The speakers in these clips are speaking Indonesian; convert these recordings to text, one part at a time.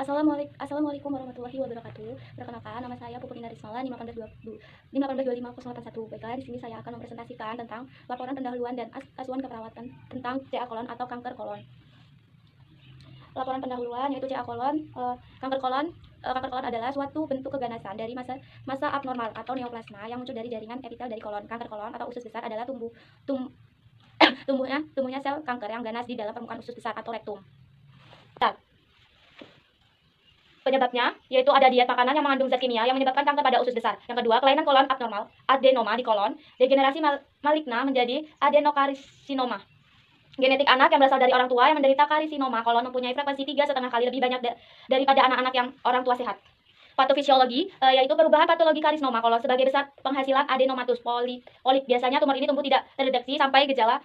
Assalamualaikum warahmatullahi wabarakatuh. Perkenalkan, nama saya Puput Indah Rismala 5182501. Baiklah, di sini saya akan mempresentasikan tentang laporan pendahuluan dan asuhan keperawatan tentang CA kolon atau kanker kolon. Laporan pendahuluan yaitu CA kolon, kanker kolon. Kanker kolon adalah suatu bentuk keganasan dari masa abnormal atau neoplasma yang muncul dari jaringan epitel dari kolon. Kanker kolon atau usus besar adalah tumbuhnya sel kanker yang ganas di dalam permukaan usus besar atau rektum. Penyebabnya yaitu ada diet makanan yang mengandung zat kimia yang menyebabkan kanker pada usus besar. Yang kedua, kelainan kolon abnormal, adenoma di kolon, degenerasi maligna menjadi adenokarsinoma. Genetik anak yang berasal dari orang tua yang menderita karsinoma kolon mempunyai frekuensi 3,5 kali lebih banyak daripada anak-anak yang orang tua sehat. Patofisiologi yaitu perubahan patologi karsinoma kolon sebagai besar penghasilan adenomatus polip. Biasanya tumor ini tumbuh tidak terdeteksi sampai gejala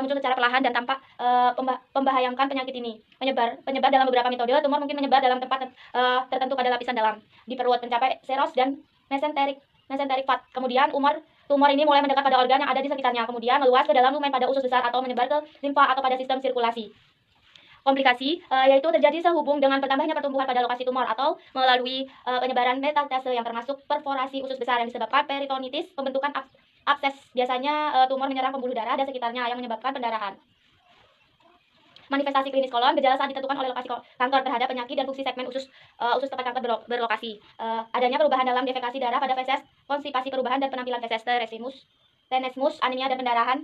muncul secara perlahan dan tanpa membahayakan penyakit ini. Penyebar dalam beberapa metode. Tumor mungkin menyebar dalam tempat tertentu pada lapisan dalam di perut mencapai seros dan mesenteric fat. Kemudian tumor ini mulai mendekat pada organ yang ada di sekitarnya, kemudian meluas ke dalam lumen pada usus besar atau menyebar ke limfa atau pada sistem sirkulasi. Komplikasi yaitu terjadi sehubung dengan bertambahnya pertumbuhan pada lokasi tumor atau melalui penyebaran metastase yang termasuk perforasi usus besar yang disebabkan peritonitis, pembentukan abses. Biasanya tumor menyerang pembuluh darah dan sekitarnya yang menyebabkan pendarahan. Manifestasi klinis kolon, gejala saat ditentukan oleh lokasi kanker terhadap penyakit dan fungsi segmen usus tempat kanker berlokasi. Adanya perubahan dalam defekasi darah pada feses, konstipasi perubahan dan penampilan feses, tenesmus, anemia dan pendarahan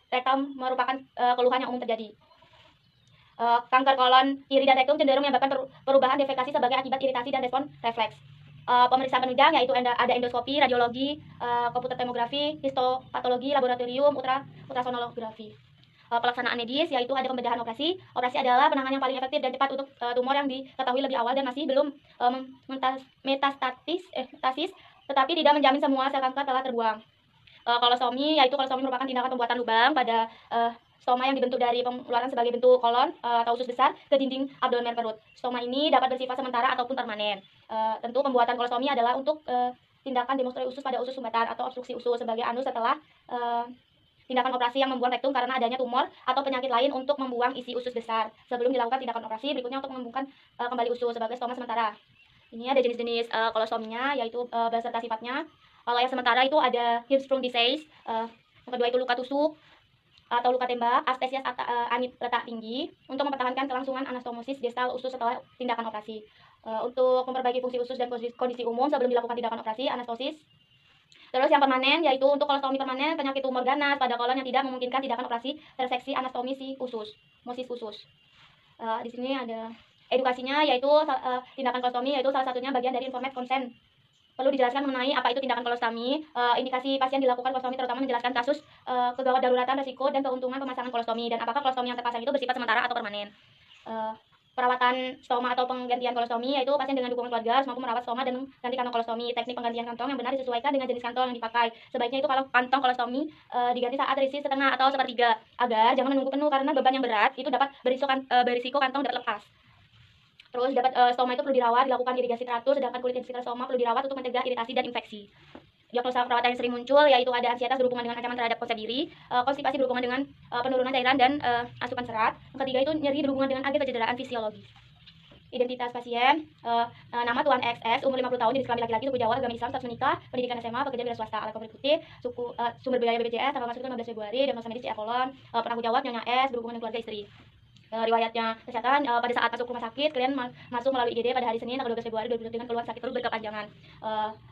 rektum merupakan keluhan yang umum terjadi. Kanker kolon kiri dan rektum cenderung menyebabkan perubahan defekasi sebagai akibat iritasi dan respon refleks. Pemeriksaan penunjang yaitu ada endoskopi, radiologi, komputer tomografi, histopatologi, laboratorium, ultrasonografi. Pelaksanaan medis yaitu ada pembedahan operasi. Operasi adalah penanganan yang paling efektif dan cepat untuk tumor yang diketahui lebih awal dan masih belum metastasis, tetapi tidak menjamin semua sel kanker telah terbuang. Kolostomi merupakan tindakan pembuatan lubang pada stoma yang dibentuk dari pengeluaran sebagai bentuk kolon atau usus besar ke dinding abdomen perut. Stoma ini dapat bersifat sementara ataupun permanen. Tentu pembuatan kolostomi adalah untuk tindakan demonstrasi usus pada usus sumbatan atau obstruksi usus sebagai anus setelah tindakan operasi yang membuang rektum karena adanya tumor atau penyakit lain untuk membuang isi usus besar. Sebelum dilakukan tindakan operasi berikutnya untuk menyembuhkan kembali usus sebagai stoma sementara. Ini ada jenis-jenis kolostominya yaitu beserta sifatnya. Kalau yang sementara itu ada Hirschsprung disease, yang kedua itu luka tusuk atau luka tembak, astesias anit letak tinggi untuk mempertahankan kelangsungan anastomosis distal usus setelah tindakan operasi. Untuk memperbaiki fungsi usus dan kondisi umum sebelum dilakukan tindakan operasi anastosis. Terus yang permanen yaitu untuk kolostomi permanen penyakit tumor ganas pada kolon yang tidak memungkinkan tindakan operasi reseksi anastomi mosis usus. Di sini ada edukasinya yaitu tindakan kolostomi yaitu salah satunya bagian dari informed consent. Perlu dijelaskan mengenai apa itu tindakan kolostomi, indikasi pasien dilakukan kolostomi terutama menjelaskan kasus kegawat daruratan, resiko dan keuntungan pemasangan kolostomi dan apakah kolostomi yang terpasang itu bersifat sementara atau permanen. Perawatan stoma atau penggantian kolostomi yaitu pasien dengan dukungan keluarga harus mampu merawat stoma dan mengganti kantong kolostomi. Teknik penggantian kantong yang benar disesuaikan dengan jenis kantong yang dipakai. Sebaiknya itu kalau kantong kolostomi diganti saat terisi setengah atau sepertiga agar jangan menunggu penuh karena beban yang berat itu dapat berisiko kantong dapat lepas. Terus stoma itu perlu dirawat, dilakukan irigasi teratur, sedangkan kulit di sekitar stoma perlu dirawat untuk mencegah iritasi dan infeksi. Diagnosa perawatan yang sering muncul yaitu ada ansietas berhubungan dengan ancaman terhadap konsep diri, konstipasi berhubungan dengan penurunan cairan dan asupan serat. Yang ketiga itu nyeri berhubungan dengan agent pencederaan fisiologis. Identitas pasien, nama Tuan XS, umur 50 tahun, jenis kelamin laki-laki, suku Jawa, agama Islam, status menikah, pendidikan SMA, pekerjaan wira swasta, alat komplit putih, sumber biaya BPJS, tanggal masuk itu 15 Februari, diagnosa medis CA kolon, penanggung jawab Nyonya S, berhubungan dengan keluarga istri. Riwayatnya kesehatan, pada saat masuk rumah sakit klien masuk melalui IGD pada hari Senin tanggal 12 Februari 2021 dengan keluhan sakit perut berkepanjangan.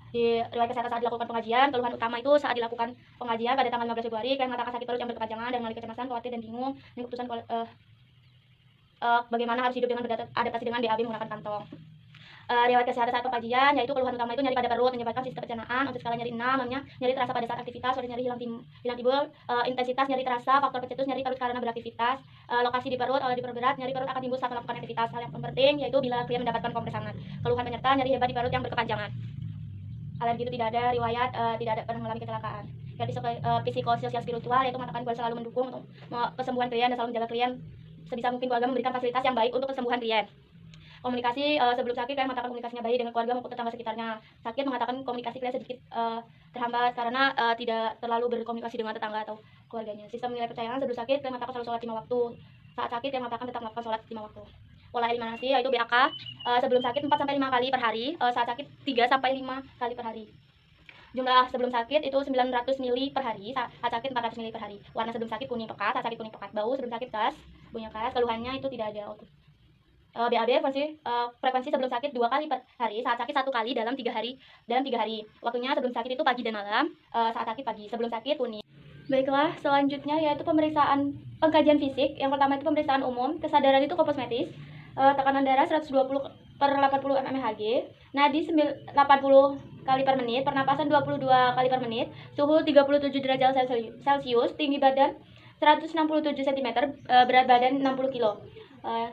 Di riwayat kesehatan saat dilakukan pengajian, keluhan utama itu saat dilakukan pengajian pada tanggal 15 Februari klien mengatakan sakit perut yang berkepanjangan dan mengalami kecemasan, khawatir dan bingung dengan keputusan bagaimana harus hidup dengan beradaptasi dengan DAB menggunakan kantong. Riwayat kesehatan saat pengajian yaitu keluhan utama itu nyeri pada perut menyebabkan sistem pencernaan, untuk skala nyeri 6, namanya nyeri terasa pada saat aktivitas, nyeri hilang timbul, intensitas nyeri terasa, faktor pencetus nyeri perut karena beraktivitas, lokasi di perut, kalau diperberat nyeri perut akan timbul saat melakukan aktivitas. Hal yang penting yaitu bila klien mendapatkan kompres hangat. Keluhan penyerta nyeri hebat di perut yang berkepanjangan. Alergi itu tidak ada, riwayat tidak ada pernah mengalami kecelakaan. Psikososial spiritual yaitu mengatakan keluarga selalu mendukung untuk kesembuhan klien dan selalu menjaga klien sebisa mungkin. Keluarga memberikan fasilitas yang baik untuk kesembuhan klien. Komunikasi sebelum sakit klien mengatakan komunikasinya baik dengan keluarga maupun tetangga sekitarnya. Sakit mengatakan komunikasi klien sedikit terhambat karena tidak terlalu berkomunikasi dengan tetangga atau keluarganya. Sistem nilai percayaan sebelum sakit klien mengatakan selalu sholat 5 waktu. Saat sakit klien mengatakan tetap melakukan sholat 5 waktu. Pola eliminasi yaitu BAK sebelum sakit 4-5 kali per hari, saat sakit 3-5 kali per hari. Jumlah sebelum sakit itu 900 ml per hari, saat sakit 400 ml per hari. Warna sebelum sakit kuning pekat, saat sakit kuning pekat. Bau sebelum sakit khas, bunyi khas, keluhannya itu tidak ada. BAB frekuensi sebelum sakit 2 kali per hari, saat sakit 1 kali dalam 3 hari. Waktunya sebelum sakit itu pagi dan malam, saat sakit pagi, sebelum sakit kuning. Baiklah, selanjutnya yaitu pemeriksaan pengkajian fisik. Yang pertama itu pemeriksaan umum, kesadaran itu kosmetis, tekanan darah 120/80 mmHg, nadi 80 kali per menit, pernapasan 22 kali per menit, suhu 37 derajat Celcius, tinggi badan 167 cm, berat badan 60 kg.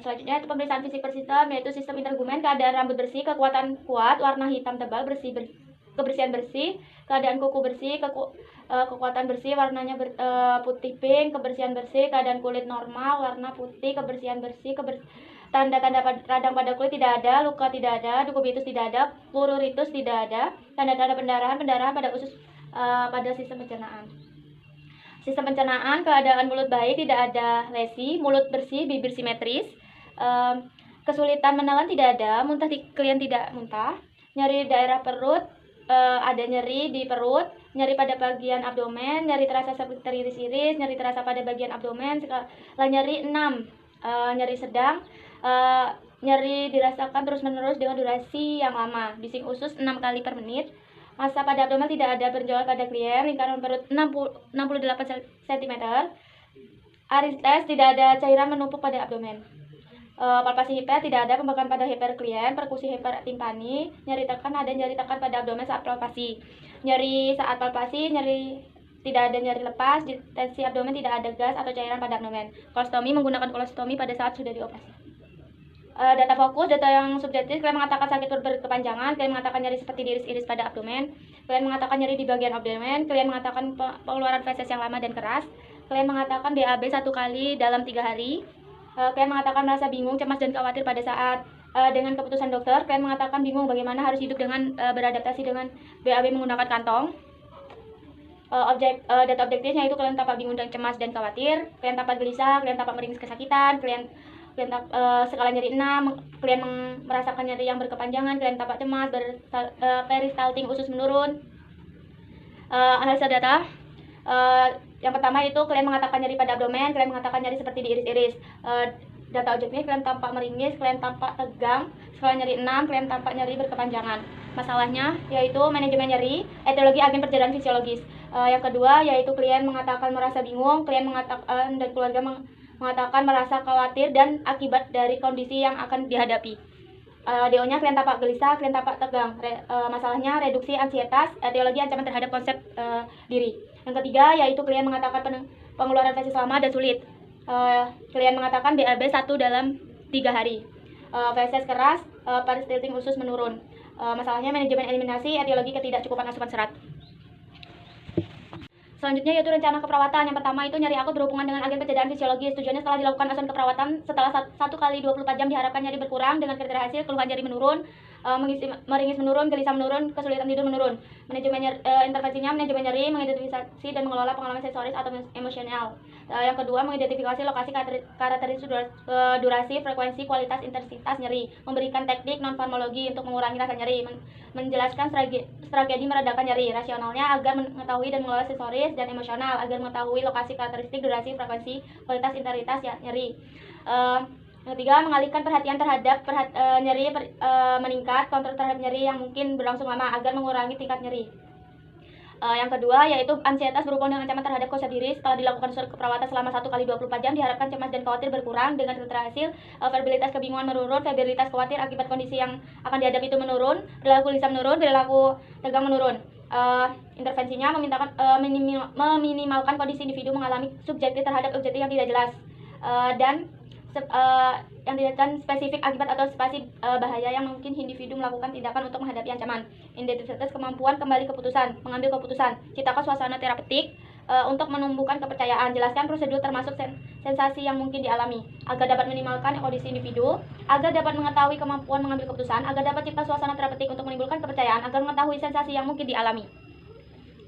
Selanjutnya itu pemeriksaan fisik per sistem, yaitu sistem intergumen, keadaan rambut bersih, kekuatan kuat, warna hitam tebal, kebersihan bersih, keadaan kuku bersih, kekuatan bersih, warnanya putih pink, kebersihan bersih, keadaan kulit normal, warna putih, kebersihan bersih, tanda-tanda radang pada kulit tidak ada, luka tidak ada, dukubitus tidak ada, plururitus tidak ada, tanda-tanda pendarahan pada usus pada sistem pencernaan. Sistem pencernaan, keadaan mulut baik, tidak ada lesi, mulut bersih, bibir simetris, kesulitan menelan tidak ada, muntah klien tidak muntah, nyeri daerah perut, ada nyeri di perut, nyeri pada bagian abdomen, nyeri terasa seperti teriris-iris, nyeri terasa pada bagian abdomen, skala nyeri 6, nyeri sedang, nyeri dirasakan terus-menerus dengan durasi yang lama, bising usus 6 kali per menit, massa pada abdomen tidak ada benjolan pada klien, lingkaran perut 68 cm, arites, tidak ada cairan menumpuk pada abdomen. Palpasi hiper, tidak ada pembekakan pada hiper klien, perkusi hiper timpani, nyeri tekan, ada nyeri tekan pada abdomen saat palpasi, nyeri saat palpasi, tidak ada nyeri lepas, tensi abdomen, tidak ada gas atau cairan pada abdomen. Kolostomi, menggunakan kolostomi pada saat sudah dioperasi. Data fokus, data yang subjektif, kalian mengatakan sakit perut berkepanjangan, kalian mengatakan nyeri seperti diiris-iris pada abdomen, kalian mengatakan nyeri di bagian abdomen, kalian mengatakan pengeluaran feses yang lama dan keras, kalian mengatakan BAB 1 kali dalam 3 hari, kalian mengatakan merasa bingung, cemas dan khawatir pada saat dengan keputusan dokter, kalian mengatakan bingung bagaimana harus hidup dengan beradaptasi dengan BAB menggunakan kantong. Data objektifnya itu kalian tampak bingung dan cemas dan khawatir, kalian tampak gelisah, kalian tampak meringis kesakitan, kalian skala nyeri 6, kalian merasakan nyeri yang berkepanjangan, kalian tampak cemas, peristaltik usus menurun. Analisa data, yang pertama itu kalian mengatakan nyeri pada abdomen, kalian mengatakan nyeri seperti diiris-iris. Data objektif, kalian tampak meringis, kalian tampak tegang, skala nyeri 6, kalian tampak nyeri berkepanjangan. Masalahnya yaitu manajemen nyeri, etiologi agen perjalanan fisiologis. Yang kedua yaitu klien mengatakan merasa bingung, klien mengatakan dan keluarga mengatakan merasa khawatir dan akibat dari kondisi yang akan dihadapi. DO-nya kalian tampak gelisah, kalian tampak tegang. Masalahnya reduksi ansietas, etiologi ancaman terhadap konsep diri. Yang ketiga yaitu klien mengatakan pengeluaran feses lama dan sulit. Klien mengatakan BAB 1 dalam 3 hari. Feses keras, peristaltik usus menurun. Masalahnya manajemen eliminasi, etiologi ketidakcukupan asupan serat. Selanjutnya yaitu rencana keperawatan. Yang pertama itu nyeri akut berhubungan dengan agen pencedaan fisiologis. Tujuannya setelah dilakukan asuhan keperawatan, setelah 1 kali 24 jam diharapkan nyeri berkurang dengan kriteria hasil keluhan nyeri menurun, meringis menurun, gelisah menurun, kesulitan tidur menurun. Manajemen intervensinya manajemen nyeri, mengidentifikasi dan mengelola pengalaman sensoris atau emosional. Yang kedua mengidentifikasi lokasi, karakteristik, durasi, frekuensi, kualitas, intensitas nyeri. Memberikan teknik non-farmakologi untuk mengurangi rasa nyeri. Menjelaskan strategi meredakan nyeri. Rasionalnya agar mengetahui dan mengelola sensoris dan emosional, agar mengetahui lokasi, karakteristik, durasi, frekuensi, kualitas, intensitas nyeri. Yang ketiga, mengalihkan perhatian terhadap nyeri meningkat, kontrol terhadap nyeri yang mungkin berlangsung lama agar mengurangi tingkat nyeri. Yang kedua yaitu ansietas berhubungan dengan ancaman terhadap konsep diri. Setelah dilakukan keperawatan selama 1 kali 24 jam diharapkan cemas dan khawatir berkurang dengan kriteria hasil, verbalitas kebingungan menurun, febrilitas khawatir akibat kondisi yang akan dihadapi itu menurun, perilaku gelisah menurun, perilaku tegang menurun. Intervensinya meminimalkan kondisi individu mengalami subjektif terhadap objektif yang tidak jelas, dan yang tidak spesifik akibat atau spasi bahaya yang mungkin individu melakukan tindakan untuk menghadapi ancaman. Identitas kemampuan kembali keputusan, mengambil keputusan, ciptakan suasana terapeutik untuk menumbuhkan kepercayaan. Jelaskan prosedur termasuk sensasi yang mungkin dialami agar dapat minimalkan kondisi individu, agar dapat mengetahui kemampuan mengambil keputusan, agar dapat cipta suasana terapeutik untuk menimbulkan kepercayaan, agar mengetahui sensasi yang mungkin dialami.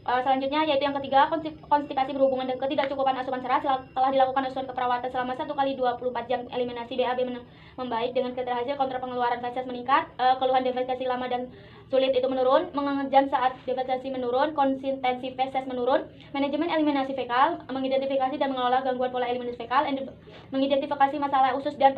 Selanjutnya yaitu yang ketiga, konstipasi berhubungan dengan ketidakcukupan asupan serat setelah dilakukan asupan keperawatan selama 1 kali 24 jam, eliminasi BAB membaik dengan hasil kontra pengeluaran feses meningkat, keluhan defekasi lama dan sulit itu menurun, mengejan saat defekasi menurun, konsistensi feses menurun, manajemen eliminasi fekal, mengidentifikasi dan mengelola gangguan pola eliminasi fekal, mengidentifikasi masalah usus dan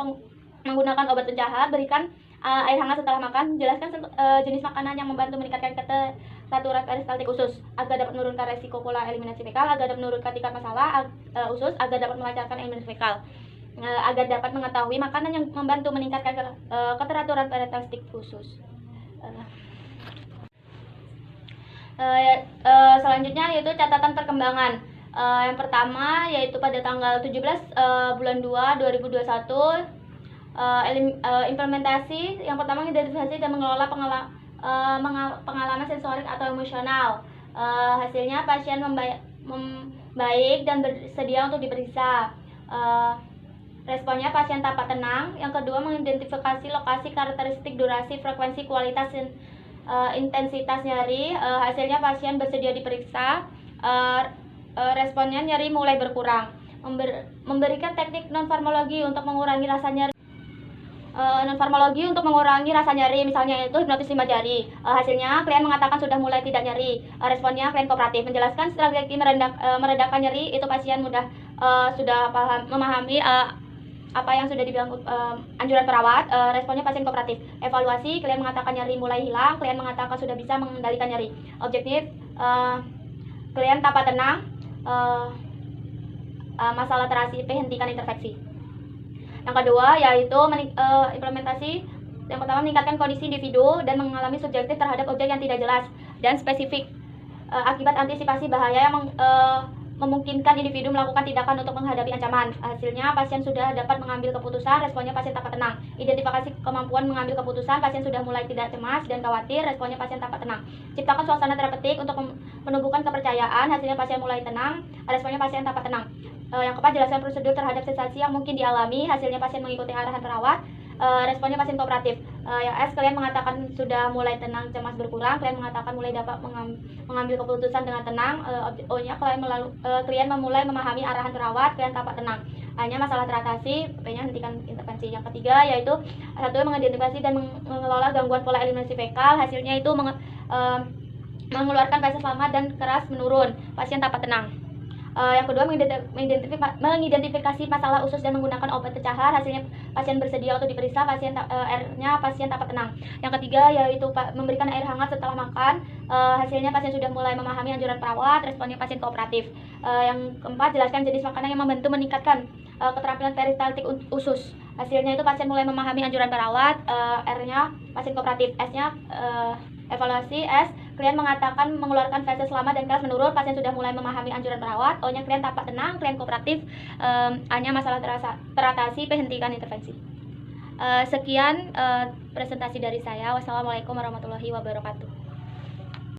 menggunakan obat pencahar, berikan air hangat setelah makan, jelaskan jenis makanan yang membantu meningkatkan keteraturan peristaltik usus agar dapat menurunkan resiko pola eliminasi fekal, agar dapat menurunkan tingkat masalah usus, agar dapat melancarkan eliminasi fekal, agar dapat mengetahui makanan yang membantu meningkatkan keteraturan peristaltik usus. Selanjutnya yaitu catatan perkembangan. Yang pertama yaitu pada tanggal 17 bulan 2 2021, implementasi yang pertama identifikasi dan mengelola pengalaman sensorik atau emosional. Hasilnya pasien membaik dan bersedia untuk diperiksa. Responnya pasien tampak tenang. Yang kedua, mengidentifikasi lokasi, karakteristik, durasi, frekuensi, kualitas, intensitas nyeri. Hasilnya pasien bersedia diperiksa. Responnya nyeri mulai berkurang. Memberikan teknik non-farmakologi untuk mengurangi rasa nyeri. Non-farmakologi untuk mengurangi rasa nyeri, misalnya itu hipnotis 5 jari. Hasilnya klien mengatakan sudah mulai tidak nyeri. Responnya klien kooperatif. Menjelaskan strategi meredakan nyeri, itu pasien sudah memahami apa yang sudah dibilang anjuran perawat. Responnya pasien kooperatif. Evaluasi, klien mengatakan nyeri mulai hilang, klien mengatakan sudah bisa mengendalikan nyeri. Objektif, klien tampak tenang, masalah terasi, hentikan intervensi. Yang kedua yaitu implementasi. Yang pertama, meningkatkan kondisi individu dan mengalami subjektif terhadap objek yang tidak jelas dan spesifik, akibat antisipasi bahaya yang memungkinkan individu melakukan tindakan untuk menghadapi ancaman. Hasilnya pasien sudah dapat mengambil keputusan, responnya pasien tampak tenang. Identifikasi kemampuan mengambil keputusan, pasien sudah mulai tidak cemas dan khawatir, responnya pasien tampak tenang. Ciptakan suasana terapeutik untuk menumbuhkan kepercayaan, hasilnya pasien mulai tenang, responnya pasien tampak tenang. Yang keempat, jelaskan prosedur terhadap sensasi yang mungkin dialami, hasilnya pasien mengikuti arahan perawat, responnya pasien kooperatif. Yang S, klien mengatakan sudah mulai tenang, cemas berkurang, klien mengatakan mulai dapat mengambil keputusan dengan tenang. O-nya, klien memulai memahami arahan perawat, klien tampak tenang. Hanya masalah teratasi, P-nya hentikan intervensi. Yang ketiga yaitu satu, mengidentifikasi dan mengelola gangguan pola eliminasi fekal, hasilnya itu mengeluarkan feses lama dan keras menurun, pasien tampak tenang. Yang kedua, mengidentifikasi masalah usus dan menggunakan obat pencahar, hasilnya pasien bersedia untuk diperiksa, R-nya pasien tampak tenang. Yang ketiga yaitu memberikan air hangat setelah makan, hasilnya pasien sudah mulai memahami anjuran perawat, responnya pasien kooperatif. Yang keempat, jelaskan jenis makanan yang membantu meningkatkan keterampilan peristaltik usus, hasilnya itu pasien mulai memahami anjuran perawat, R-nya pasien kooperatif. S-nya evaluasi. S, klien mengatakan mengeluarkan feses lama dan keras menurun, pasien sudah mulai memahami anjuran perawat. O-nya klien tampak tenang, klien kooperatif. A-nya masalah teratasi, P, hentikan intervensi. Sekian presentasi dari saya. Wassalamualaikum warahmatullahi wabarakatuh.